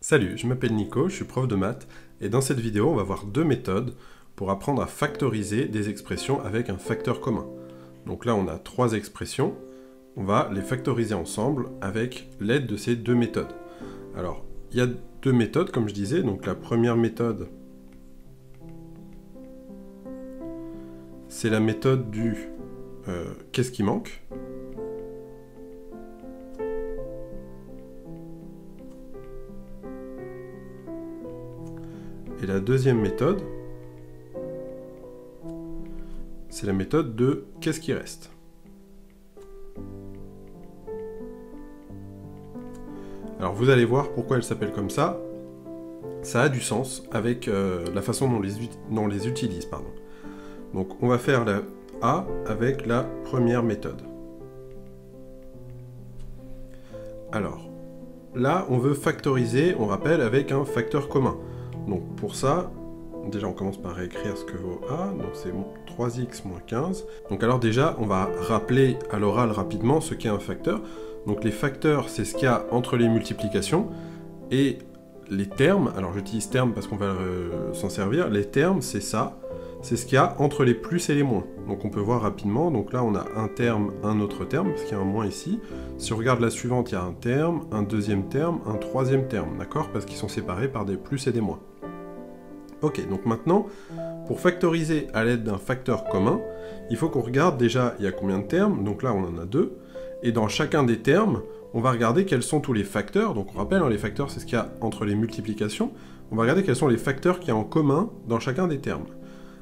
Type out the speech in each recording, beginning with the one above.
Salut, je m'appelle Nico, je suis prof de maths, et dans cette vidéo, on va voir deux méthodes pour apprendre à factoriser des expressions avec un facteur commun. Donc là, on a trois expressions, on va les factoriser ensemble avec l'aide de ces deux méthodes. Alors, il y a deux méthodes, comme je disais, donc la première méthode, c'est la méthode du qu'est-ce qui manque ? Et la deuxième méthode, c'est la méthode de qu'est-ce qui reste. Alors vous allez voir pourquoi elle s'appelle comme ça. Ça a du sens avec la façon dont on les utilise. Donc on va faire la A avec la première méthode. Alors, là on veut factoriser, on rappelle, avec un facteur commun. Donc pour ça, déjà on commence par réécrire ce que vaut A, donc c'est 3x moins 15. Donc alors déjà, on va rappeler à l'oral rapidement ce qu'est un facteur. Donc les facteurs, c'est ce qu'il y a entre les multiplications, et les termes, alors j'utilise termes parce qu'on va s'en servir, les termes c'est ça, c'est ce qu'il y a entre les plus et les moins. Donc on peut voir rapidement, donc là on a un terme, un autre terme, parce qu'il y a un moins ici. Si on regarde la suivante, il y a un terme, un deuxième terme, un troisième terme, d'accord ? Parce qu'ils sont séparés par des plus et des moins. Ok, donc maintenant, pour factoriser à l'aide d'un facteur commun, il faut qu'on regarde déjà il y a combien de termes, donc là on en a deux, et dans chacun des termes, on va regarder quels sont tous les facteurs, donc on rappelle, les facteurs c'est ce qu'il y a entre les multiplications, on va regarder quels sont les facteurs qu'il y a en commun dans chacun des termes.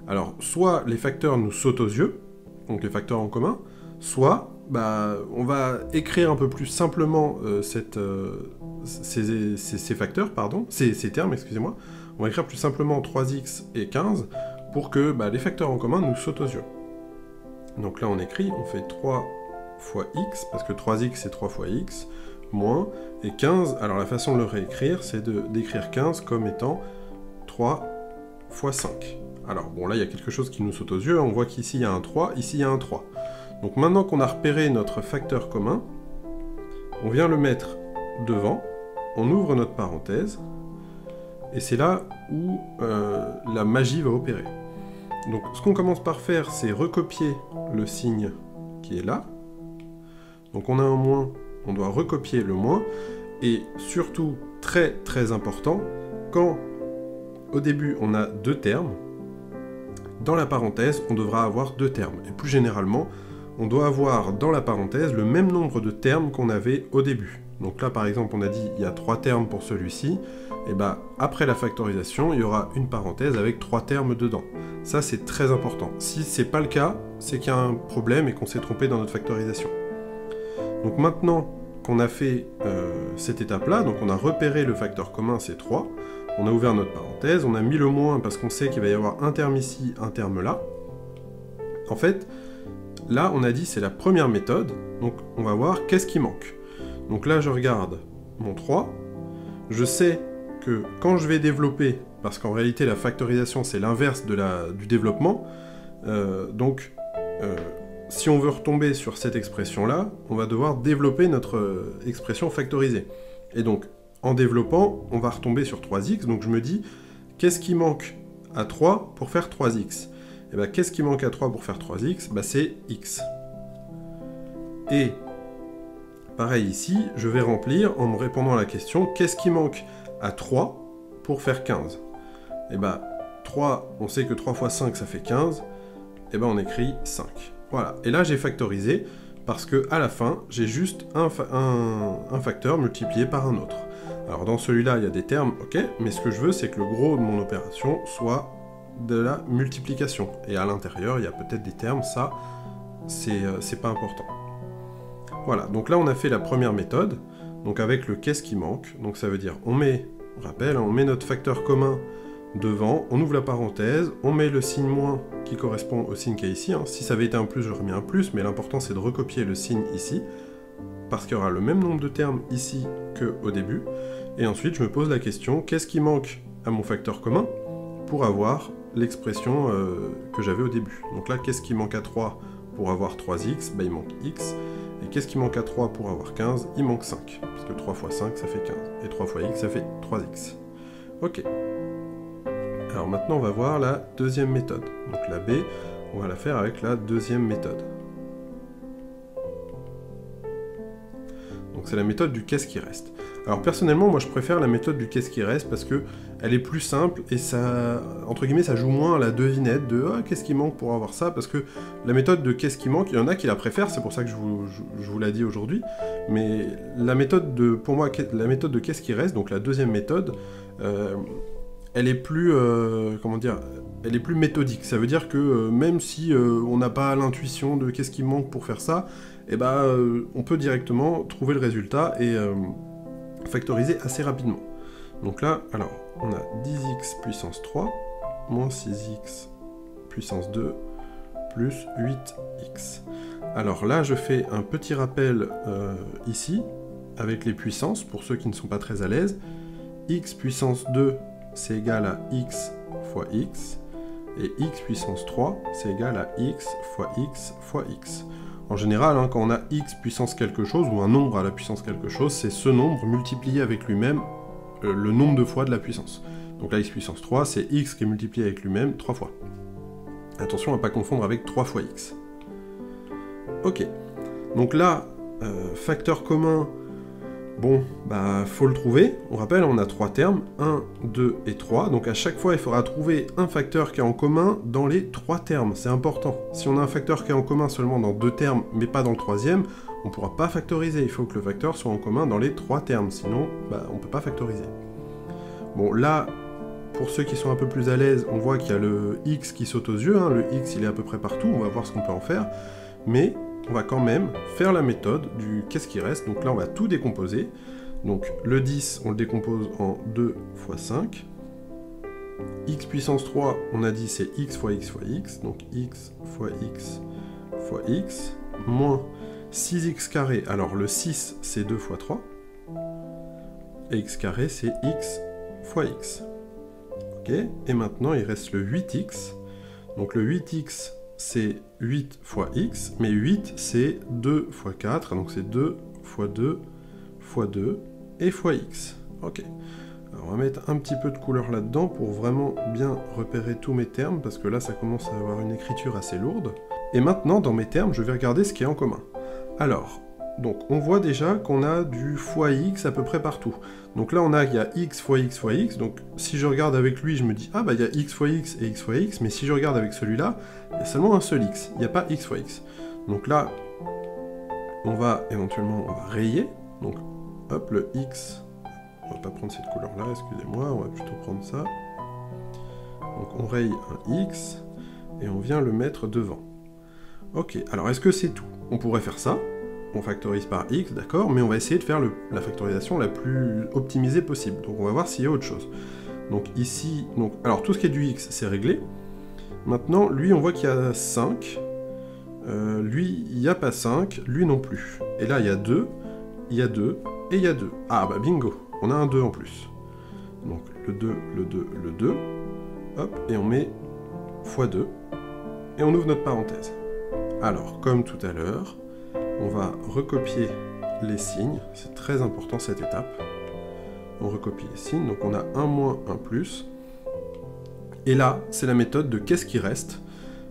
Alors, soit les facteurs nous sautent aux yeux, donc les facteurs en commun, soit on va écrire un peu plus simplement ces facteurs, ces termes, excusez-moi. On va écrire plus simplement 3x et 15 pour que les facteurs en commun nous sautent aux yeux. Donc là on écrit, on fait 3 fois x, parce que 3x c'est 3 fois x, moins, et 15, alors la façon de le réécrire, c'est d'écrire 15 comme étant 3 fois 5. Alors bon, là il y a quelque chose qui nous saute aux yeux, on voit qu'ici il y a un 3, ici il y a un 3. Donc maintenant qu'on a repéré notre facteur commun, on vient le mettre devant, on ouvre notre parenthèse, et c'est là où la magie va opérer. Donc ce qu'on commence par faire, c'est recopier le signe qui est là. Donc on a un moins, on doit recopier le moins, et surtout, très très important, quand au début on a deux termes, dans la parenthèse, on devra avoir deux termes. Et plus généralement, on doit avoir dans la parenthèse le même nombre de termes qu'on avait au début. Donc là, par exemple, on a dit il y a 3 termes pour celui-ci. Et après la factorisation, il y aura une parenthèse avec 3 termes dedans. Ça, c'est très important. Si c'est pas le cas, c'est qu'il y a un problème et qu'on s'est trompé dans notre factorisation. Donc maintenant qu'on a fait cette étape-là, donc on a repéré le facteur commun, c'est 3. On a ouvert notre parenthèse, on a mis le moins parce qu'on sait qu'il va y avoir un terme ici, un terme là. En fait, là, on a dit c'est la première méthode, donc on va voir qu'est-ce qui manque. Donc là, je regarde mon 3, je sais que quand je vais développer, parce qu'en réalité la factorisation c'est l'inverse du développement, si on veut retomber sur cette expression-là, on va devoir développer notre expression factorisée. Et donc, en développant, on va retomber sur 3x, donc je me dis, qu'est-ce qui manque à 3 pour faire 3x ? Et bien, qu'est-ce qui manque à 3 pour faire 3x ? C'est x. Et, pareil ici, je vais remplir en me répondant à la question, qu'est-ce qui manque à 3 pour faire 15 ? Et 3, on sait que 3 fois 5, ça fait 15, et on écrit 5. Voilà, et là j'ai factorisé, parce que à la fin, j'ai juste un facteur multiplié par un autre. Alors dans celui-là, il y a des termes, ok, mais ce que je veux, c'est que le gros de mon opération soit de la multiplication. Et à l'intérieur, il y a peut-être des termes, ça, c'est pas important. Voilà, donc là on a fait la première méthode, donc avec le qu'est-ce qui manque, donc ça veut dire, on met notre facteur commun devant, on ouvre la parenthèse, on met le signe moins qui correspond au signe qu'il y a ici. Si ça avait été un plus, j'aurais mis un plus, mais l'important c'est de recopier le signe ici, parce qu'il y aura le même nombre de termes ici qu'au début. Et ensuite, je me pose la question, qu'est-ce qui manque à mon facteur commun pour avoir l'expression que j'avais au début. Donc là, qu'est-ce qui manque à 3 pour avoir 3x ? Il manque x. Et qu'est-ce qui manque à 3 pour avoir 15? Il manque 5, parce que 3 fois 5, ça fait 15, et 3 fois x, ça fait 3x. Ok. Alors maintenant, on va voir la deuxième méthode. Donc la B, on va la faire avec la deuxième méthode. Donc c'est la méthode du qu'est-ce qui reste. Alors personnellement, moi je préfère la méthode du qu'est-ce qui reste parce que elle est plus simple et ça, entre guillemets, ça joue moins à la devinette de ah, qu'est-ce qui manque pour avoir ça, parce que la méthode de qu'est-ce qui manque, il y en a qui la préfèrent, c'est pour ça que je vous l'ai dit aujourd'hui, mais la méthode de, pour moi, la méthode de qu'est-ce qui reste, donc la deuxième méthode, elle est plus, comment dire, elle est plus méthodique. Ça veut dire que même si on n'a pas l'intuition de qu'est-ce qui manque pour faire ça, eh ben, on peut directement trouver le résultat et factoriser assez rapidement. Donc là, alors, on a 10x puissance 3, moins 6x puissance 2, plus 8x. Alors là, je fais un petit rappel ici, avec les puissances, pour ceux qui ne sont pas très à l'aise. X puissance 2, c'est égal à x fois x, et x puissance 3, c'est égal à x fois x fois x. En général, hein, quand on a x puissance quelque chose, ou un nombre à la puissance quelque chose, c'est ce nombre multiplié avec lui-même le nombre de fois de la puissance. Donc là, x puissance 3, c'est x qui est multiplié avec lui-même 3 fois. Attention à ne pas confondre avec 3 fois x. Ok. Donc là, facteur commun, bon, bah, faut le trouver. On rappelle, on a 3 termes, 1, 2 et 3. Donc à chaque fois, il faudra trouver un facteur qui est en commun dans les 3 termes. C'est important. Si on a un facteur qui est en commun seulement dans 2 termes, mais pas dans le troisième, on ne pourra pas factoriser. Il faut que le facteur soit en commun dans les 3 termes. Sinon, bah, on ne peut pas factoriser. Bon, là, pour ceux qui sont un peu plus à l'aise, on voit qu'il y a le x qui saute aux yeux. Hein. Le x, il est à peu près partout. On va voir ce qu'on peut en faire. Mais on va quand même faire la méthode du qu'est-ce qui reste. Donc là, on va tout décomposer. Donc le 10, on le décompose en 2 fois 5. X puissance 3, on a dit c'est x fois x fois x. Donc x fois x fois x. Moins 6x carré. Alors le 6, c'est 2 fois 3. Et x carré, c'est x fois x. Ok. Et maintenant, il reste le 8x. Donc le 8x, c'est 8 fois x, mais 8 c'est 2 fois 4, donc c'est 2 fois 2 fois 2 et fois x. Ok. Alors on va mettre un petit peu de couleur là-dedans pour vraiment bien repérer tous mes termes, parce que là ça commence à avoir une écriture assez lourde. Et maintenant, dans mes termes, je vais regarder ce qui est en commun. Alors, donc on voit déjà qu'on a du fois x à peu près partout. Donc là il y a x fois x fois x, donc si je regarde avec lui, je me dis, ah bah il y a x fois x et x fois x, mais si je regarde avec celui-là, il y a seulement un seul x, il n'y a pas x fois x. Donc là, on va éventuellement, on va rayer, donc hop, le x, on va pas prendre cette couleur-là, excusez-moi, on va plutôt prendre ça. Donc on raye un x, et on vient le mettre devant. Ok, alors est-ce que c'est tout? On pourrait faire ça. On factorise par x, d'accord, mais on va essayer de faire la factorisation la plus optimisée possible. Donc on va voir s'il y a autre chose. Donc ici, alors tout ce qui est du x, c'est réglé. Maintenant, lui, on voit qu'il y a 5. Lui, il n'y a pas 5, lui non plus. Et là, il y a 2, il y a 2, et il y a 2. Ah bah bingo, on a un 2 en plus. Donc le 2, le 2, le 2. Hop, et on met fois 2. Et on ouvre notre parenthèse. Alors, comme tout à l'heure, on va recopier les signes, c'est très important cette étape. On recopie les signes, donc on a 1 moins 1 plus. Et là, c'est la méthode de qu'est-ce qui reste.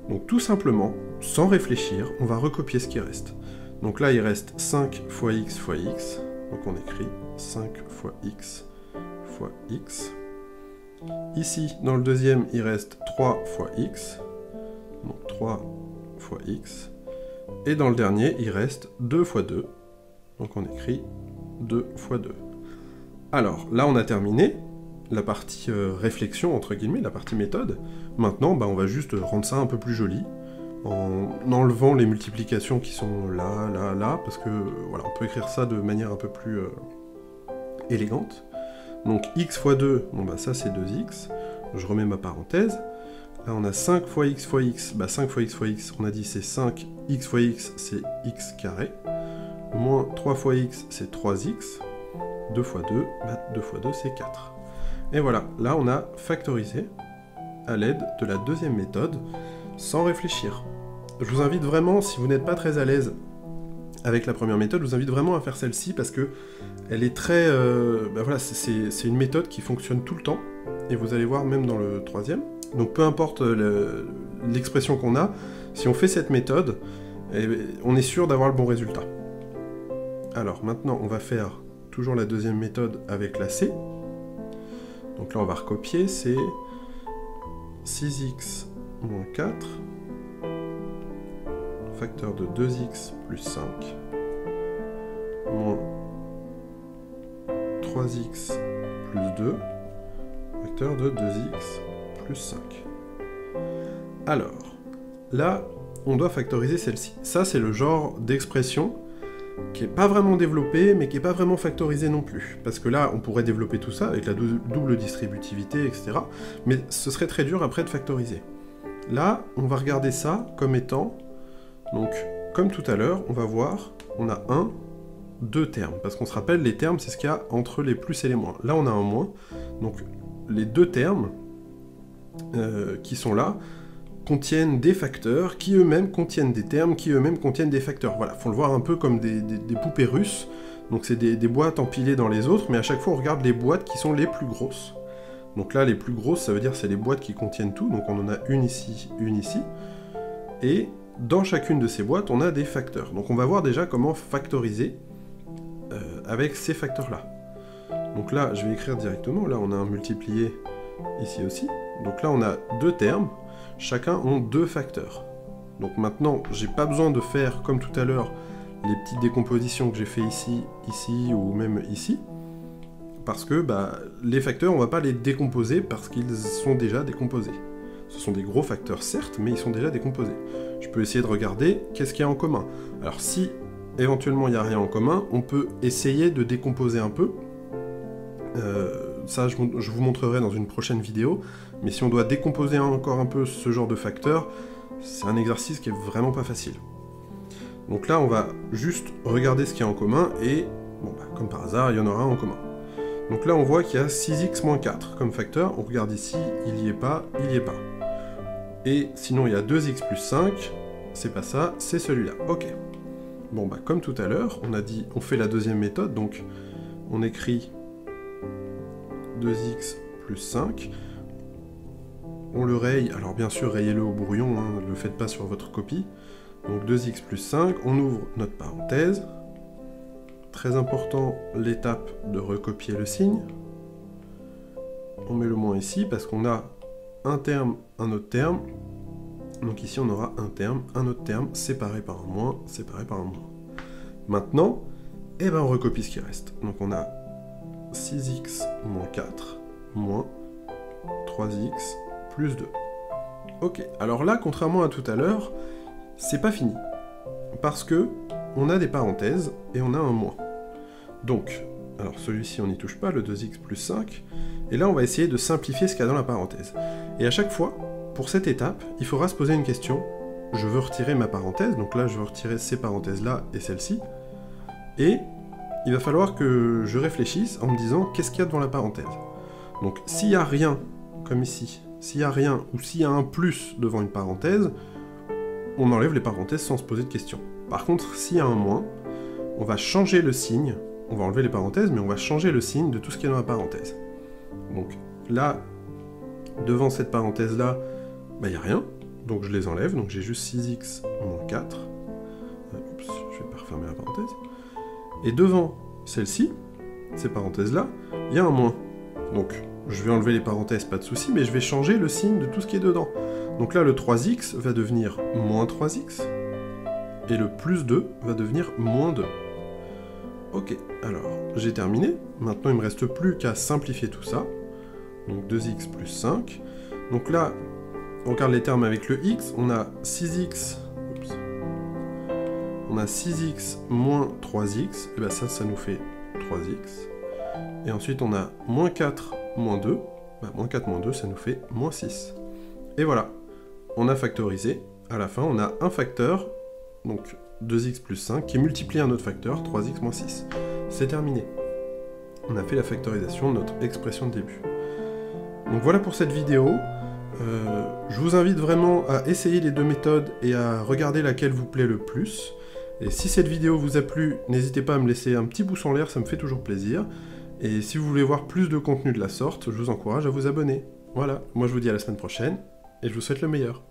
Donc tout simplement, sans réfléchir, on va recopier ce qui reste. Donc là, il reste 5 fois x fois x. Donc on écrit 5 fois x fois x. Ici, dans le deuxième, il reste 3 fois x. Donc 3 fois x. Et dans le dernier, il reste 2 fois 2. Donc on écrit 2 fois 2. Alors, là on a terminé la partie réflexion, entre guillemets, la partie méthode. Maintenant, bah, on va juste rendre ça un peu plus joli, en enlevant les multiplications qui sont là, là, là, parce que, voilà, on peut écrire ça de manière un peu plus élégante. Donc x fois 2, bon bah ça c'est 2x. Je remets ma parenthèse. Là, on a 5 fois x fois x. Bah, 5 fois x fois x, on a dit c'est 5. X fois x, c'est x carré. Moins 3 fois x, c'est 3x. 2 fois 2, bah, 2 fois 2, c'est 4. Et voilà, là, on a factorisé à l'aide de la deuxième méthode, sans réfléchir. Je vous invite vraiment, si vous n'êtes pas très à l'aise avec la première méthode, je vous invite vraiment à faire celle-ci parce que elle est très... voilà, c'est une méthode qui fonctionne tout le temps, et vous allez voir même dans le troisième. Donc peu importe l'expression qu'on a, si on fait cette méthode, on est sûr d'avoir le bon résultat. Alors maintenant, on va faire toujours la deuxième méthode avec la C. Donc là, on va recopier, c'est 6x moins 4, facteur de 2x plus 5, moins 3x plus 2, facteur de 2x plus 5. Alors, là, on doit factoriser celle-ci. Ça, c'est le genre d'expression qui n'est pas vraiment développé, mais qui n'est pas vraiment factorisé non plus. Parce que là, on pourrait développer tout ça avec la double distributivité, etc. Mais ce serait très dur après de factoriser. Là, on va regarder ça comme étant... Donc, comme tout à l'heure, on va voir, on a 2 termes. Parce qu'on se rappelle, les termes, c'est ce qu'il y a entre les plus et les moins. Là, on a un moins. Donc, les 2 termes qui sont là contiennent des facteurs, qui eux-mêmes contiennent des termes, qui eux-mêmes contiennent des facteurs. Voilà, faut le voir un peu comme des poupées russes. Donc c'est des boîtes empilées dans les autres, mais à chaque fois on regarde les boîtes qui sont les plus grosses. Donc là, les plus grosses, ça veut dire c'est les boîtes qui contiennent tout. Donc on en a une ici, et dans chacune de ces boîtes, on a des facteurs. Donc on va voir déjà comment factoriser avec ces facteurs-là. Donc là, je vais écrire directement. Là, on a un multiplié ici aussi. Donc là, on a 2 termes. Chacun ont 2 facteurs. Donc maintenant, j'ai pas besoin de faire, comme tout à l'heure, les petites décompositions que j'ai fait ici, ici, ou même ici. Parce que les facteurs, on va pas les décomposer parce qu'ils sont déjà décomposés. Ce sont des gros facteurs, certes, mais ils sont déjà décomposés. Je peux essayer de regarder qu'est-ce qu'il y a en commun. Alors si, éventuellement, il n'y a rien en commun, on peut essayer de décomposer un peu. Ça, je vous montrerai dans une prochaine vidéo. Mais si on doit décomposer encore un peu ce genre de facteurs, c'est un exercice qui est vraiment pas facile. Donc là, on va juste regarder ce qu'il y a en commun, et, bon, comme par hasard, il y en aura un en commun. Donc là, on voit qu'il y a 6x moins 4 comme facteur. On regarde ici, il n'y est pas, il n'y est pas. Et sinon, il y a 2x plus 5, c'est pas ça, c'est celui-là. Ok. Bon, comme tout à l'heure, on a dit, on fait la deuxième méthode, donc on écrit 2x plus 5. On le raye, alors bien sûr, rayez-le au brouillon, ne le faites pas sur votre copie. Donc 2x plus 5, on ouvre notre parenthèse. Très important, l'étape de recopier le signe. On met le moins ici, parce qu'on a un terme, un autre terme. Donc ici, on aura un terme, un autre terme, séparé par un moins, séparé par un moins. Maintenant, on recopie ce qui reste. Donc on a 6x moins 4, moins 3x plus 2. Ok, alors là, contrairement à tout à l'heure, c'est pas fini. Parce que on a des parenthèses et on a un moins. Donc, alors celui-ci on n'y touche pas, le 2x plus 5. Et là on va essayer de simplifier ce qu'il y a dans la parenthèse. Et à chaque fois, pour cette étape, il faudra se poser une question. Je veux retirer ma parenthèse, donc là je veux retirer ces parenthèses-là et celle-ci. Et il va falloir que je réfléchisse en me disant qu'est-ce qu'il y a devant la parenthèse. Donc s'il n'y a rien, comme ici, s'il y a rien ou s'il y a un plus devant une parenthèse, on enlève les parenthèses sans se poser de questions. Par contre, s'il y a un moins, on va changer le signe, on va enlever les parenthèses, mais on va changer le signe de tout ce qui est dans la parenthèse. Donc là, devant cette parenthèse-là, il n'y a rien, donc je les enlève, donc j'ai juste 6x moins 4. Oups, je vais pas refermer la parenthèse. Et devant celle-ci, ces parenthèses-là, il y a un moins. Donc je vais enlever les parenthèses, pas de souci, mais je vais changer le signe de tout ce qui est dedans. Donc là, le 3x va devenir moins 3x, et le plus 2 va devenir moins 2. Ok, alors j'ai terminé. Maintenant, il me reste plus qu'à simplifier tout ça. Donc 2x plus 5. Donc là, on regarde les termes avec le x, on a 6x... Oups. On a 6x moins 3x, et bien ça nous fait 3x. Et ensuite, on a moins 4 moins 2. Moins 4 moins 2, ça nous fait moins 6. Et voilà, on a factorisé. À la fin, on a un facteur, donc 2x plus 5, qui multiplie un autre facteur, 3x moins 6. C'est terminé. On a fait la factorisation de notre expression de début. Donc voilà pour cette vidéo. Je vous invite vraiment à essayer les deux méthodes et à regarder laquelle vous plaît le plus. Et si cette vidéo vous a plu, n'hésitez pas à me laisser un petit pouce en l'air, ça me fait toujours plaisir. Et si vous voulez voir plus de contenu de la sorte, je vous encourage à vous abonner. Voilà, moi je vous dis à la semaine prochaine, et je vous souhaite le meilleur.